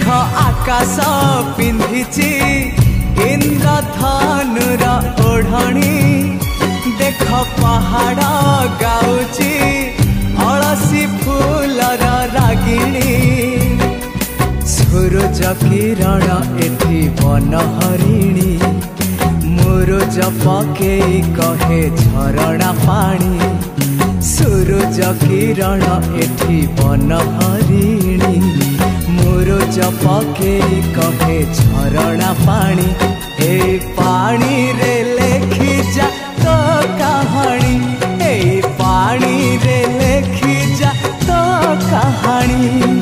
आकाश पिंधिची इंद्रधनुर ओढ़णी देख पहाड़ गाउची अलसी फूलर रागिणी सूरज किरण एठी वन हरिणी मुरुज पकेई कहे झरणा पानी सूरज किरण एठी वन हरिणी मुरुज पकेई कहे झरणा पानी ए पानी रे लेखी जा तो कहानी ए पानी रे लेखी जा तो कहानी।